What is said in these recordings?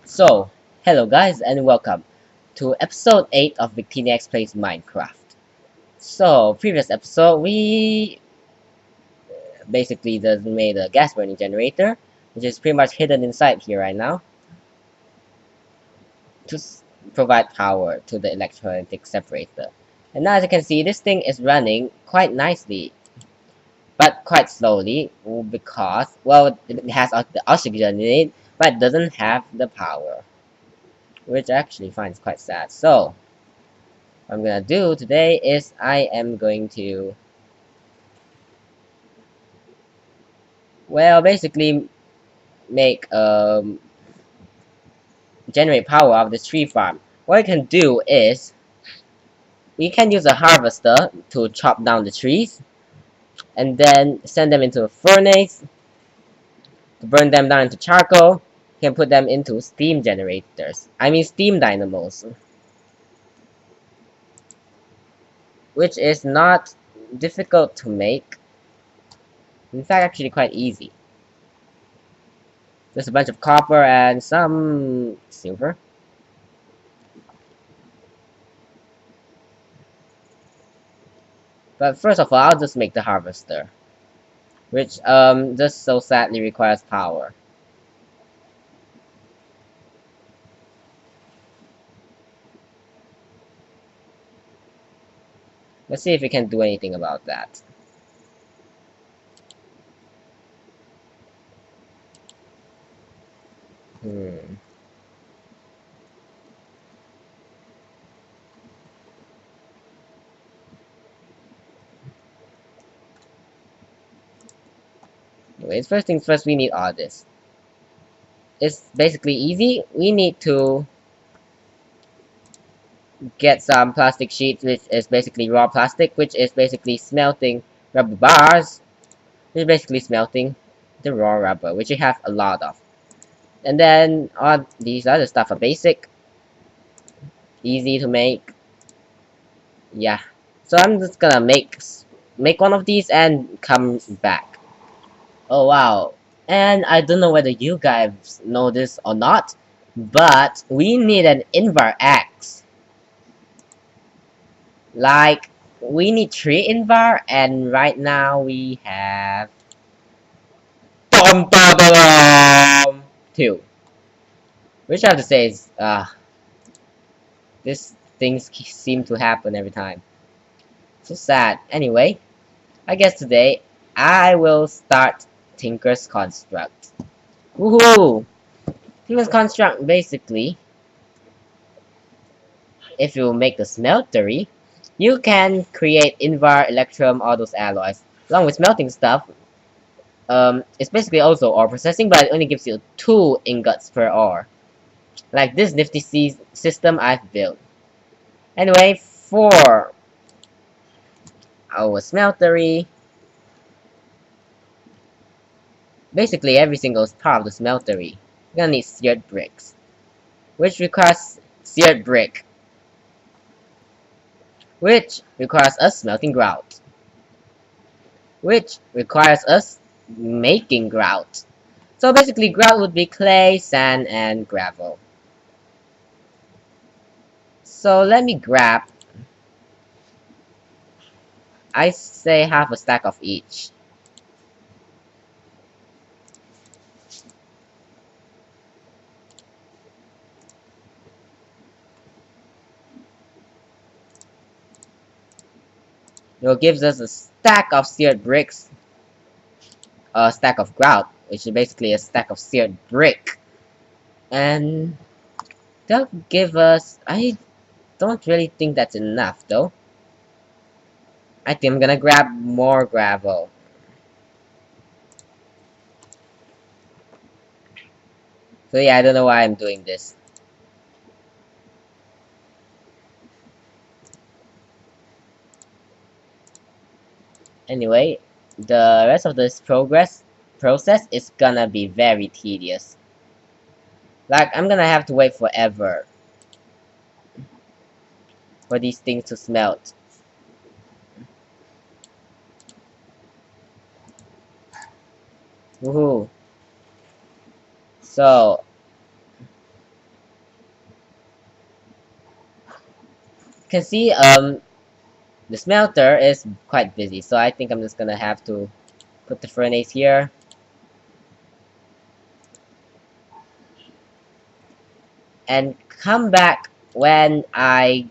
So, hello guys and welcome to episode 8 of VictiniX Plays Minecraft. So, previous episode we basically just made a gas burning generator, which is pretty much hidden inside here right now, to provide power to the electrolytic separator. And now as you can see, this thing is running quite nicely, but quite slowly because, well, it has the oxygen in it, but it doesn't have the power, which I actually finds quite sad. So, what I'm gonna do today is I am going to, well, basically make generate power of this tree farm. What I can do is we can use a harvester to chop down the trees and then send them into a furnace to burn them down into charcoal. You can put them into steam generators. I mean steam dynamos, which is not difficult to make. In fact, actually quite easy. Just a bunch of copper and some silver. But first of all, I'll just make the harvester, which just so sadly requires power. Let's see if we can do anything about that. Hmm. Anyways, first things first, we need all this. It's basically easy. We need to get some plastic sheets, which is basically raw plastic, which is basically smelting rubber bars, which is basically smelting the raw rubber, which you have a lot of. And then all these other stuff are basic, easy to make. Yeah. So I'm just gonna make one of these and come back. Oh wow. And I don't know whether you guys know this or not, but we need an Invar X. Like, we need 3 Invar, and right now we have 2. Which I have to say is, these things seem to happen every time. So sad. Anyway, I guess today I will start Tinker's Construct. Woohoo! Tinker's Construct basically, if you make the smeltery, you can create Invar, Electrum, all those alloys. Along with smelting stuff, it's basically also ore processing, but it only gives you 2 ingots per ore. Like this nifty system I've built. Anyway, for our smeltery, basically every single part of the smeltery, you're gonna need seared bricks, which requires seared brick, which requires us smelting grout, which requires us making grout. So basically grout would be clay, sand, and gravel. So let me grab, I say half a stack of each. It gives us a stack of seared bricks, a stack of grout, which is basically a stack of seared brick. And they'll give us, I don't really think that's enough though. I think I'm gonna grab more gravel. So yeah, I don't know why I'm doing this. Anyway, the rest of this process is gonna be very tedious. Like, I'm gonna have to wait forever for these things to smelt. Woohoo. So, can see the smelter is quite busy, so I think I'm just gonna have to put the furnace here and come back when I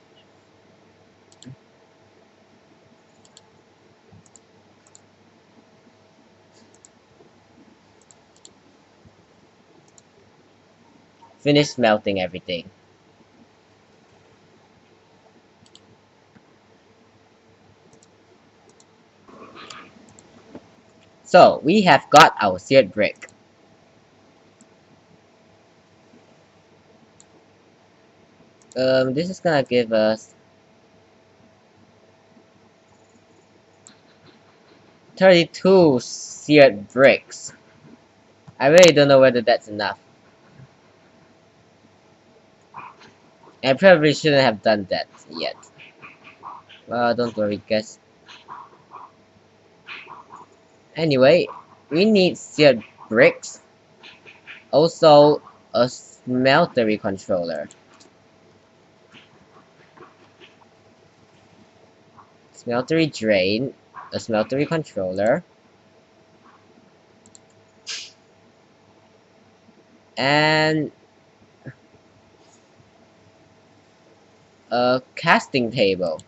finish smelting everything. So we have got our seared brick. This is gonna give us 32 seared bricks. I really don't know whether that's enough. I probably shouldn't have done that yet. Well, don't worry, guys. Anyway, we need seared bricks. Also, a smeltery controller. Smeltery drain, a smeltery controller, and a casting table.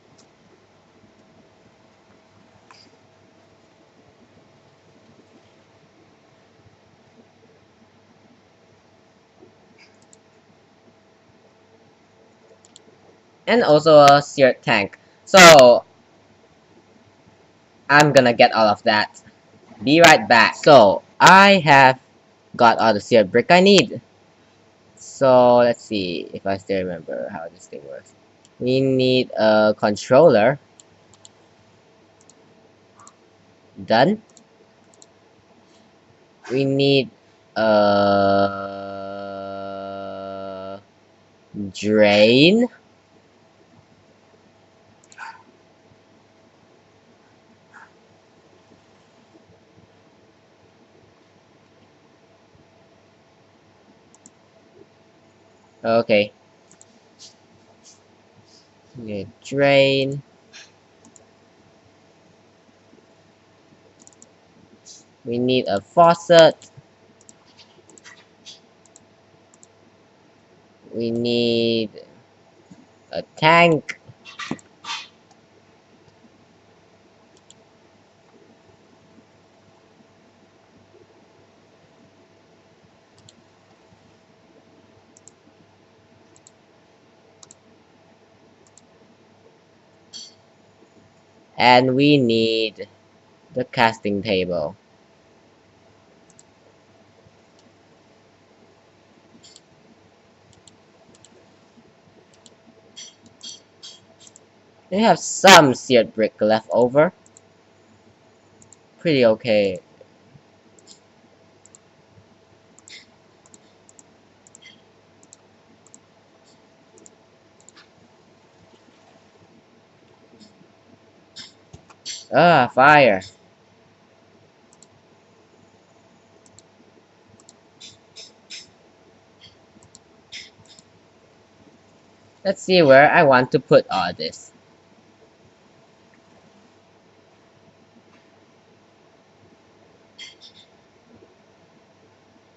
And also a seared tank. So, I'm gonna get all of that. Be right back. So, I have got all the seared brick I need. So, let's see if I still remember how this thing works. We need a controller. Done. We need a drain. Okay. We drain. We need a faucet. We need a tank. And we need the casting table. We have some seared brick left over. Pretty okay. Ah, fire. Let's see where I want to put all this.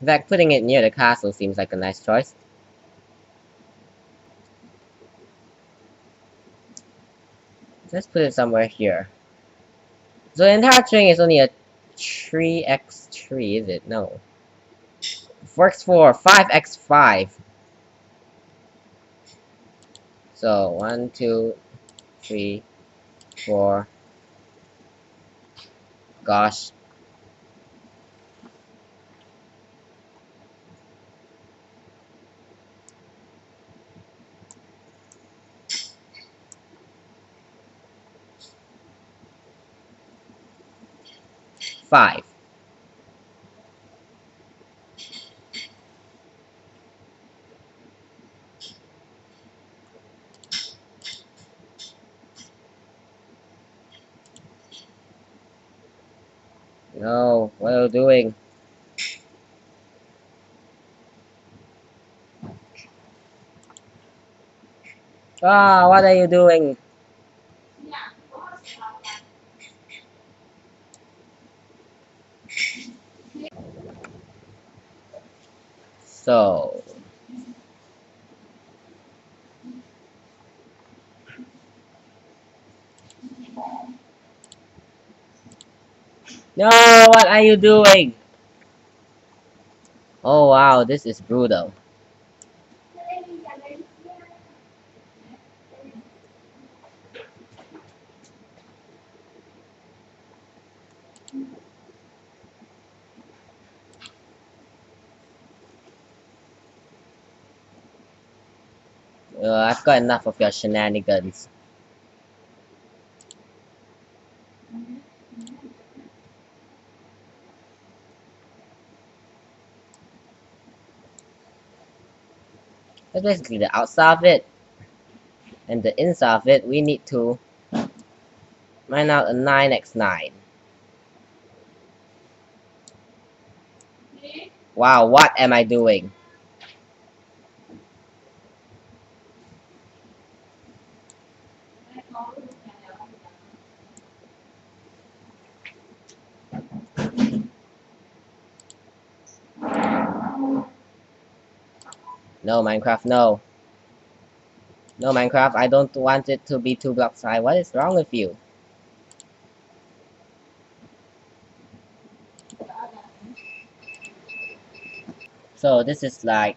In fact, putting it near the castle seems like a nice choice. Let's put it somewhere here. So the entire string is only a 3x3, is it? No. 4x4, 5x5. So 1, 2, 3, 4. Gosh. 5. No, what are you doing? Ah, what are you doing? So, no, what are you doing? Oh wow, this is brutal. I've got enough of your shenanigans. That's basically the outside of it, and the inside of it, we need to mine out a 9x9. Wow, what am I doing? No, Minecraft, no. No, Minecraft, I don't want it to be 2 blocks high. What is wrong with you? So this is like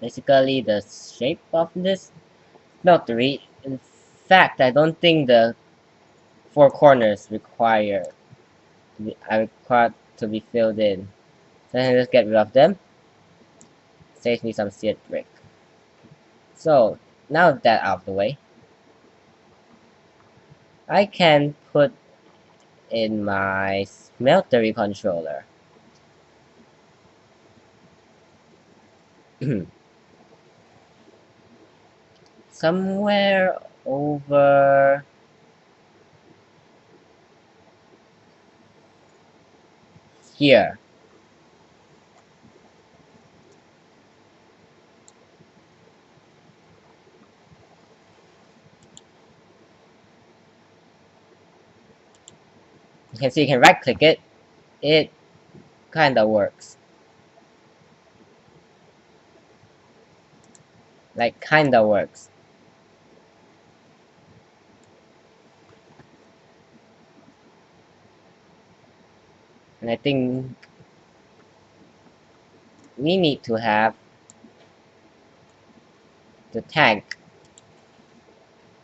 basically the shape of this smeltery. In fact, I don't think the 4 corners are required to be filled in. So I can just get rid of them. Saves me some seared brick. So now that out of the way, I can put in my smeltery controller. Somewhere over here. You can see you can right click it. It kinda works. Like kinda works. And I think we need to have the tank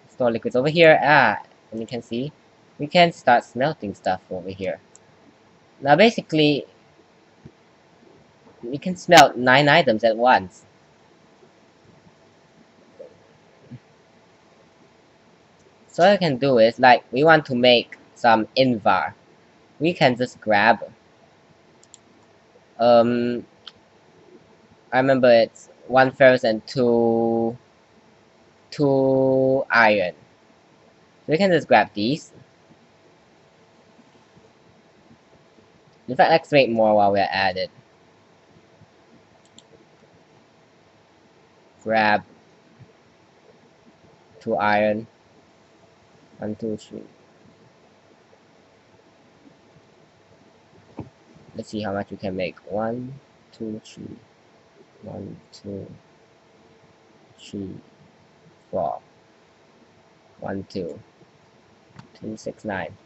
store liquids over here. Ah, and you can see we can start smelting stuff over here. Now basically we can smelt 9 items at once. So what I can do is like we want to make some Invar. We can just grab um I remember it's 1 ferrous and 2 iron. So we can just grab these. In fact, let's make more while we're at it. Grab 2 iron. 1, 2, 3. Let's see how much we can make. 1, 2, 3. 1, 2, 3, 4. 1, 2, 2, 6, 9.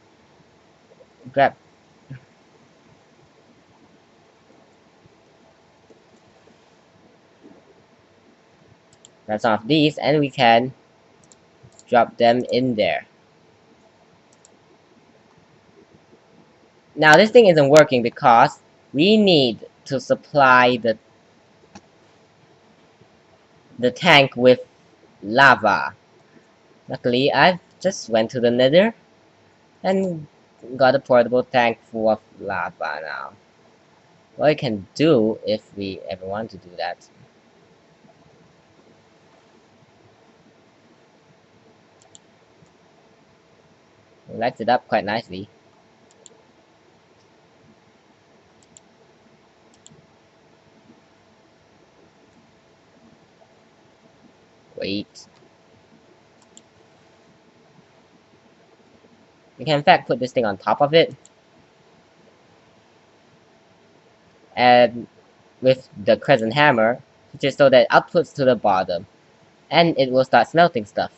Grab some of these and we can drop them in there. Now this thing isn't working because we need to supply the tank with lava. Luckily, I just went to the nether and got a portable tank full of lava now. What I can do if we ever want to do that. It lights it up quite nicely. Wait. You can in fact put this thing on top of it, and with the crescent hammer, just so that it outputs to the bottom, and it will start smelting stuff.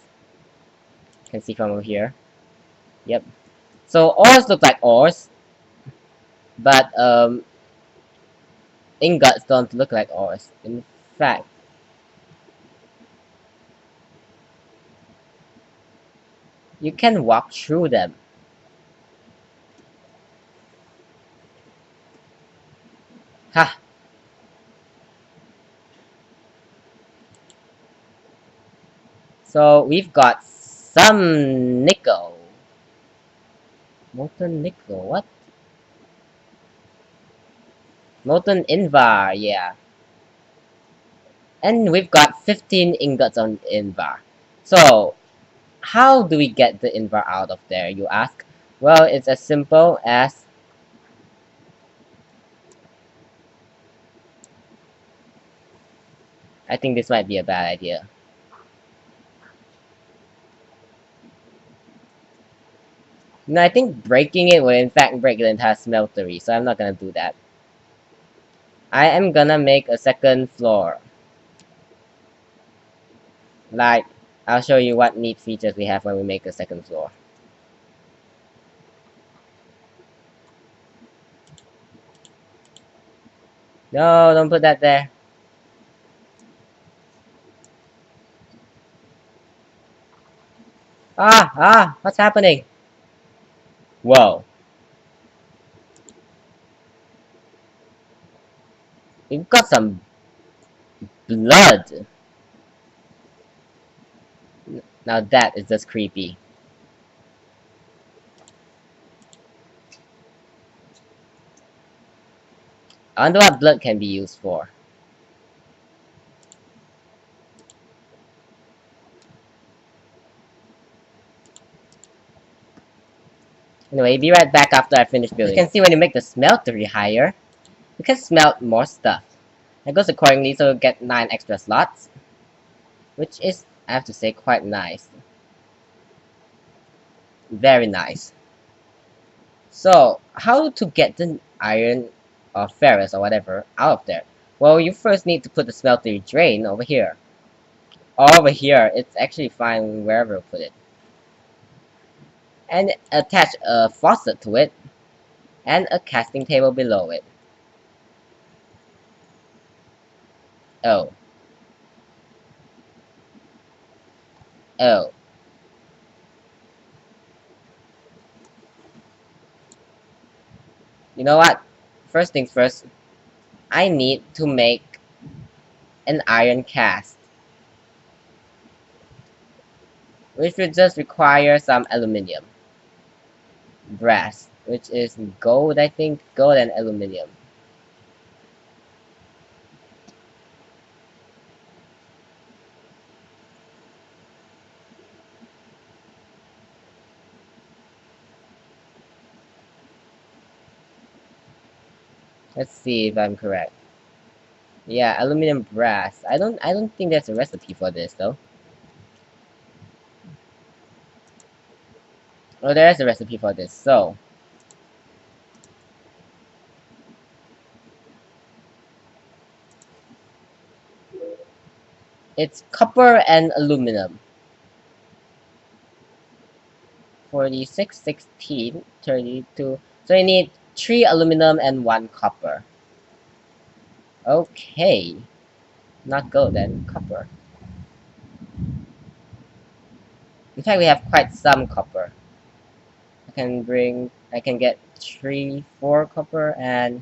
You can see from over here. Yep. So ores look like ores, but ingots don't look like ores. In fact, you can walk through them. Ha! So we've got some nickel. Molten nickel, what? Molten Invar, yeah. And we've got 15 ingots on Invar. So, how do we get the Invar out of there, you ask? Well, it's as simple as... I think this might be a bad idea. No, I think breaking it will in fact break the entire smeltery, so I'm not gonna do that. I am gonna make a second floor. Like, I'll show you what neat features we have when we make a second floor. No, don't put that there. What's happening? Whoa. We've got some blood. Now that is just creepy. I wonder what blood can be used for. Anyway, be right back after I finish building. You can see when you make the smeltery higher, you can smelt more stuff. It goes accordingly, so you get 9 extra slots. Which is, I have to say, quite nice. Very nice. So, how to get the iron or ferrous or whatever out of there? Well, you first need to put the smeltery drain over here. Over here, it's actually fine wherever you put it. And attach a faucet to it, and a casting table below it. Oh. Oh. You know what? First things first, I need to make an iron cast. Which would just require some aluminium. Brass, which is gold, I think. Gold and aluminium. Let's see if I'm correct. Yeah, aluminum brass. I don't think there's a recipe for this though. Oh, there is a recipe for this. So, it's copper and aluminum. 46, 16, 32. So you need 3 aluminum and 1 copper. Okay. Not gold then, copper. In fact, we have quite some copper. I can get 3, 4 copper and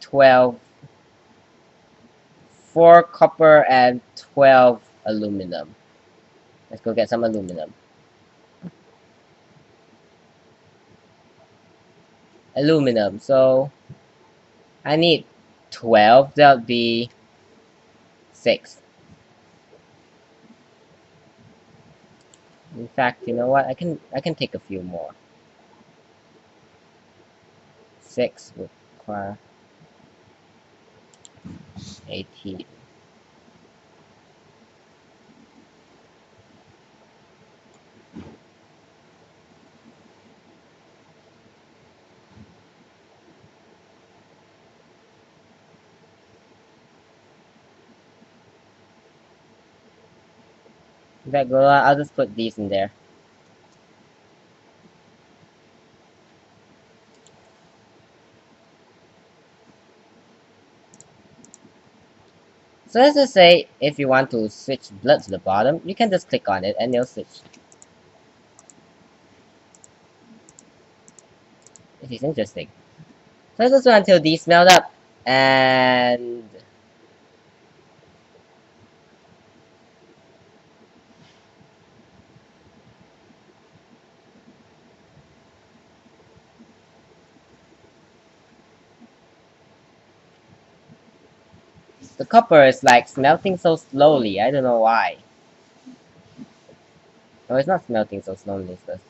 12. 4 copper and 12 aluminum. Let's go get some aluminum. Aluminum, so I need 12, that'll be 6. In fact, you know what? I can take a few more. 6 would require 18. That go. I'll just put these in there. So let's just say if you want to switch blood to the bottom, you can just click on it and it'll switch. This is interesting. So let's just wait until these smelled up, and the copper is like smelting so slowly. I don't know why. Oh, it's not smelting so slowly. It's just...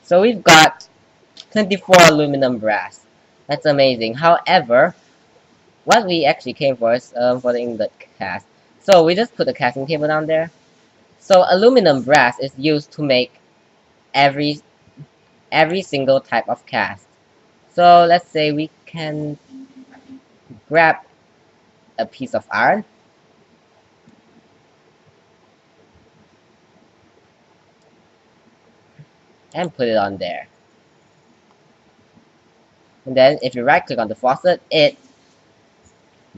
So we've got 24 aluminum brass. That's amazing. However, what we actually came for is for the ingot cast. So we just put the casting table down there. So aluminum brass is used to make every single type of cast. So let's say we can grab a piece of iron and put it on there. And then if you right click on the faucet, it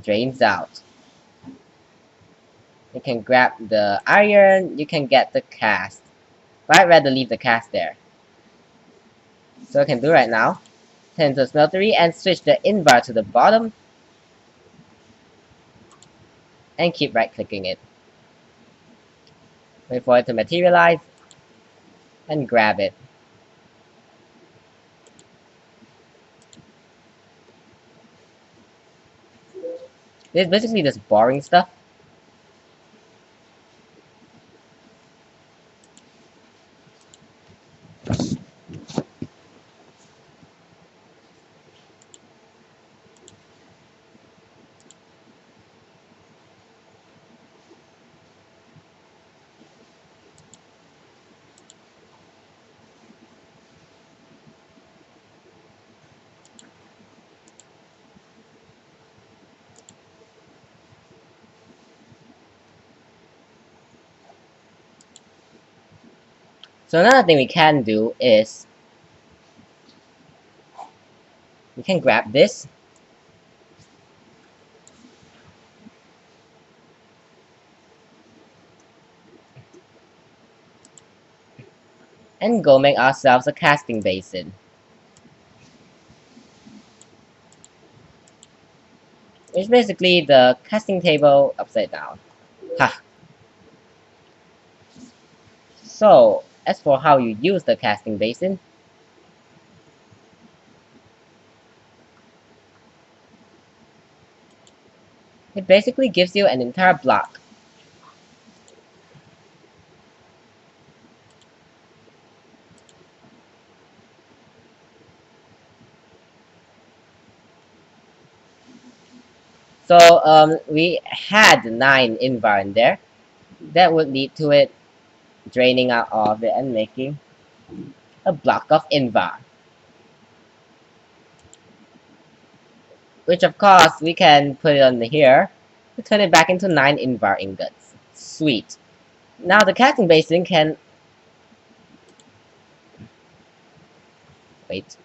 drains out. You can grab the iron, you can get the cast. But I'd rather leave the cast there. So I can do right now. Turn to smeltery and switch the invar to the bottom. And keep right clicking it. Wait for it to materialize. And grab it. This is basically just boring stuff. So another thing we can do is we can grab this and go make ourselves a casting basin. It's basically the casting table upside down. Ha! So, as for how you use the casting basin, it basically gives you an entire block. So we had 9 invar in there. That would lead to it draining out all of it and making a block of invar. Which of course we can put it on here to turn it back into 9 invar ingots. Sweet. Now the casting basin can... Wait.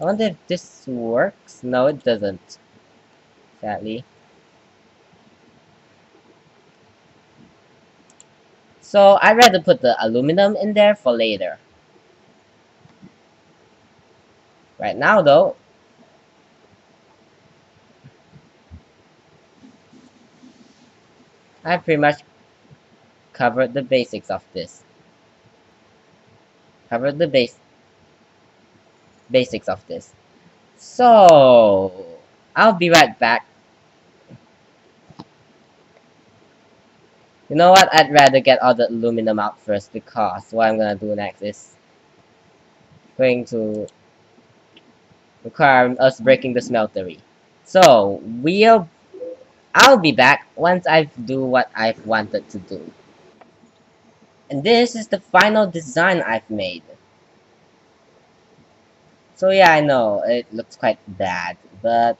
I wonder if this works. No, it doesn't. Sadly. So I'd rather put the aluminum in there for later. Right now though, I pretty much covered the basics of this. Covered the basics of this. So I'll be right back. You know what? I'd rather get all the aluminum out first because what I'm gonna do next is going to require us breaking the smeltery. So we'll I'll be back once I do what I've wanted to do. And this is the final design I've made. So yeah, I know, it looks quite bad, but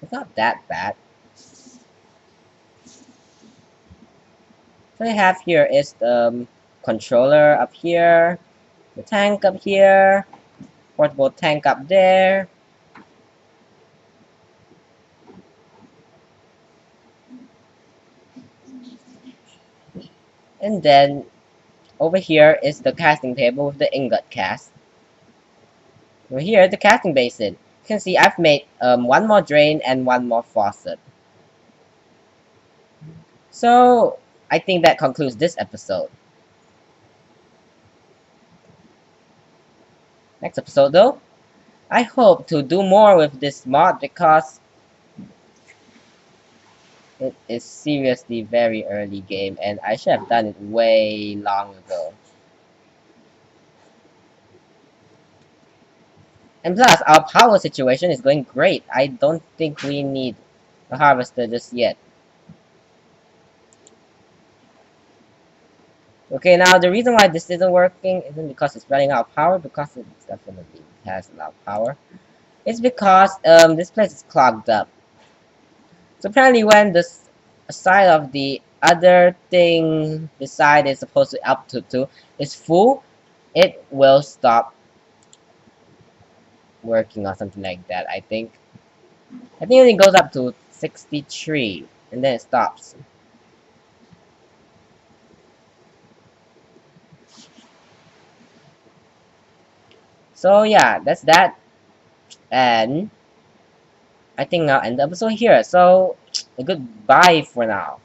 it's not that bad. So I have here is the controller up here, the tank up here, portable tank up there, and then over here is the casting table with the ingot cast. Over here, the casting basin. You can see I've made one more drain and one more faucet. So I think that concludes this episode. Next episode though, I hope to do more with this mod because it is seriously very early game and I should have done it way long ago. And plus, our power situation is going great. I don't think we need a harvester just yet. Okay, now the reason why this isn't working isn't because it's running out of power, because it definitely has a lot of power. It's because this place is clogged up. So apparently when the side of the other thing the side is supposed to up to is full, it will stop working or something like that, I think. I think it only goes up to 63 and then it stops. So yeah, that's that. And I think I'll end the episode here. So goodbye for now.